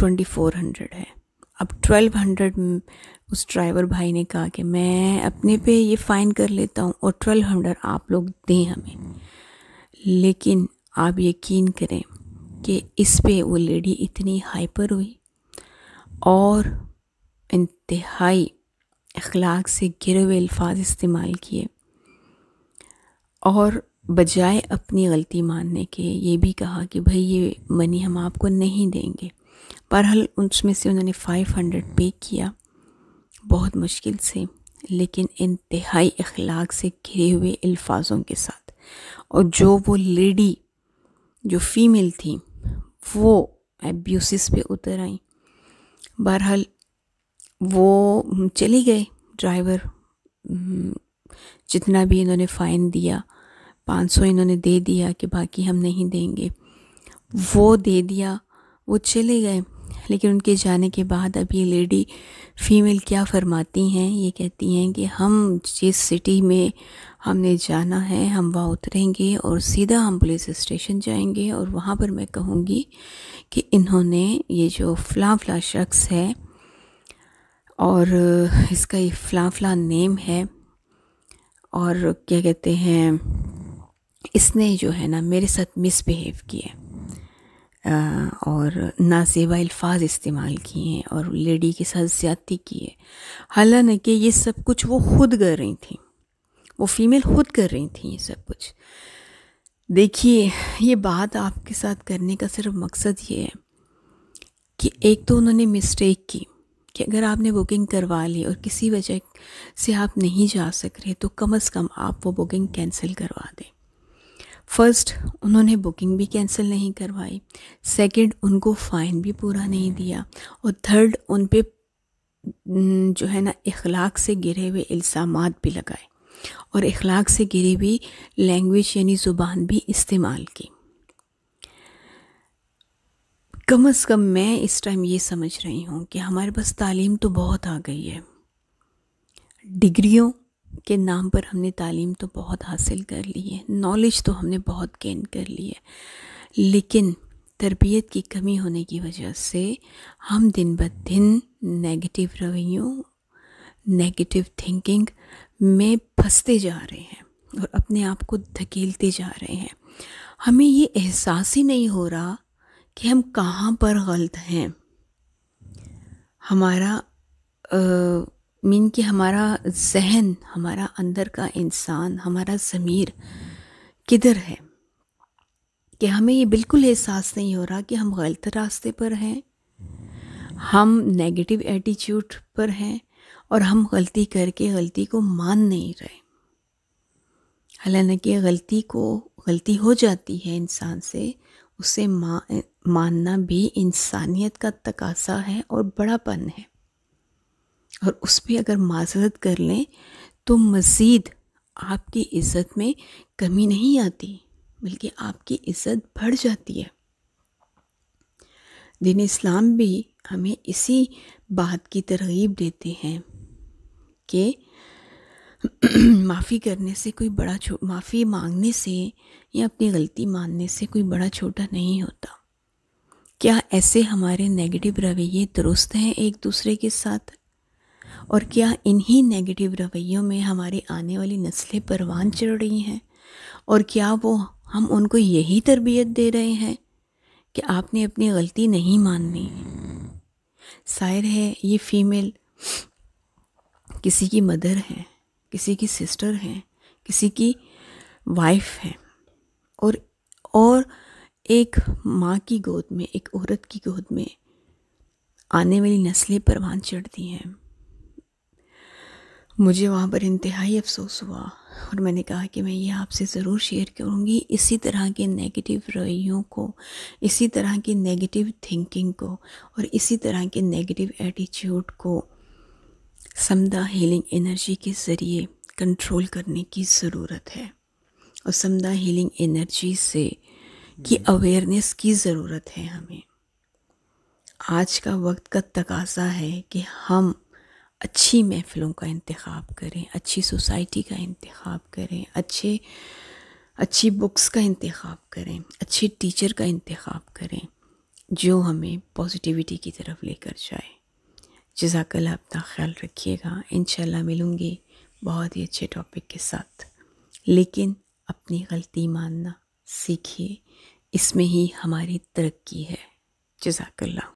2400 ہے. اب 1200 اس ڈرائیور بھائی نے کہا کہ میں اپنے پہ یہ فائن کر لیتا ہوں اور 1200 آپ لوگ دیں ہمیں. لیکن آپ یقین کریں کہ اس پہ وہ لیڈی اتنی ہائپر ہوئی اور انتہائی اخلاق سے گرے ہوئے الفاظ استعمال کیے، اور بجائے اپنی غلطی ماننے کے یہ بھی کہا کہ بھئی یہ منی ہم آپ کو نہیں دیں گے. بہرحال اس میں سے انہوں نے 500 پے کیا بہت مشکل سے، لیکن انتہائی اخلاق سے گھرے ہوئے الفاظوں کے ساتھ. اور جو وہ لیڈی جو فیمیل تھی وہ ایبیوسز پہ اتر آئیں. بہرحال وہ چلی گئے. ڈرائیور جتنا بھی انہوں نے فائن دیا 500 انہوں نے دے دیا کہ باقی ہم نہیں دیں گے، وہ دے دیا، وہ چلے گئے. لیکن ان کے جانے کے بعد اب یہ لیڈی فیمیل کیا فرماتی ہیں، یہ کہتی ہیں کہ ہم جس سٹی میں ہم نے جانا ہے ہم وہاں اتریں گے اور سیدھا ہم پولیس اسٹیشن جائیں گے، اور وہاں پر میں کہوں گی کہ انہوں نے یہ جو فلاں فلاں شخص ہے اور اس کا یہ فلاں فلاں نیم ہے، اور کیا کہتے ہیں اس نے جو ہے نا میرے ساتھ مس بہیو کیے اور نازیبا الفاظ استعمال کیے اور لیڈی کے ساتھ زیادتی کی ہے. حالانکہ یہ سب کچھ وہ خود کر رہی تھیں، وہ فیمیل خود کر رہی تھیں یہ سب کچھ. دیکھیے یہ بات آپ کے ساتھ کرنے کا صرف مقصد یہ ہے کہ ایک تو انہوں نے مسٹیک کی کہ اگر آپ نے بکنگ کروا لی اور کسی وجہ سے آپ نہیں جا سک رہے تو کم از کم آپ وہ بکنگ کینسل کروا دیں. فرسٹ انہوں نے بکنگ بھی کینسل نہیں کروائی، سیکنڈ ان کو فائن بھی پورا نہیں دیا، اور تھرڈ ان پہ جو ہے نا اخلاق سے گرے ہوئے الزامات بھی لگائے اور اخلاق سے گری ہوئی لینگویج یعنی زبان بھی استعمال کی. کم از کم میں اس ٹائم یہ سمجھ رہی ہوں کہ ہمارے پاس تعلیم تو بہت آ گئی ہے، ڈگریوں کے نام پر ہم نے تعلیم تو بہت حاصل کر لی ہے، نالج تو ہم نے بہت گین کر لی ہے، لیکن تربیت کی کمی ہونے کی وجہ سے ہم دن بدن نیگیٹو رویوں، نیگیٹو تھنکنگ میں پھنستے جا رہے ہیں اور اپنے آپ کو دھکیلتے جا رہے ہیں. ہمیں یہ احساس ہی نہیں ہو رہا کہ ہم کہاں پر غلط ہیں. ہمارا کہ ہمارا ذہن، ہمارا اندر کا انسان، ہمارا ضمیر کدھر ہے کہ ہمیں یہ بالکل احساس نہیں ہو رہا کہ ہم غلط راستے پر ہیں، ہم نیگیٹو ایٹیچیوڈ پر ہیں اور ہم غلطی کر کے غلطی کو مان نہیں رہے. حالانکہ غلطی ہو جاتی ہے انسان سے، اسے ماننا بھی انسانیت کا تقاضا ہے اور بڑا پن ہے، اور اس پہ اگر معذرت کر لیں تو مزید آپ کی عزت میں کمی نہیں آتی بلکہ آپ کی عزت بڑھ جاتی ہے. دین اسلام بھی ہمیں اسی بات کی ترغیب دیتے ہیں کہ معافی کرنے سے کوئی معافی مانگنے سے یا اپنی غلطی ماننے سے کوئی بڑا چھوٹا نہیں ہوتا. کیا ایسے ہمارے نیگیٹو رویے درست ہیں ایک دوسرے کے ساتھ؟ اور کیا انہی نیگیٹو رویوں میں ہماری آنے والی نسلیں پروان چڑھ رہی ہیں؟ اور کیا ہم ان کو یہی تربیت دے رہے ہیں کہ آپ نے اپنی غلطی نہیں ماننی؟ ظاہر ہے یہ فیمیل کسی کی مدر ہیں، کسی کی سسٹر ہیں، کسی کی وائف ہیں، اور ایک ماں کی گود میں، ایک عورت کی گود میں آنے والی نسلیں پروان چڑھتی ہیں. مجھے وہاں پر انتہائی افسوس ہوا اور میں نے کہا کہ میں یہ آپ سے ضرور شیئر کروں گی. اسی طرح کے نیگیٹو رویوں کو، اسی طرح کی نیگیٹو تھنکنگ کو اور اسی طرح کے نیگیٹو ایٹیچیوڈ کو سمدھا ہیلنگ انرجی کے ذریعے کنٹرول کرنے کی ضرورت ہے، اور سمدھا ہیلنگ انرجی سے کی اویئرنیس کی ضرورت ہے. ہمیں آج کا وقت کا تقاضا ہے کہ ہم اچھی محفلوں کا انتخاب کریں، اچھی سوسائٹی کا انتخاب کریں، اچھی بکس کا انتخاب کریں، اچھے ٹیچر کا انتخاب کریں، جو ہمیں پازیٹیوٹی کی طرف لے کر جائے۔ جزاک اللہ، اپنا خیال رکھیے گا، انشاءاللہ ملوں گی بہت ہی اچھے ٹاپک کے ساتھ۔ لیکن اپنی غلطی ماننا سیکھیے، اس میں ہی ہماری ترقی ہے۔ جزاک اللہ۔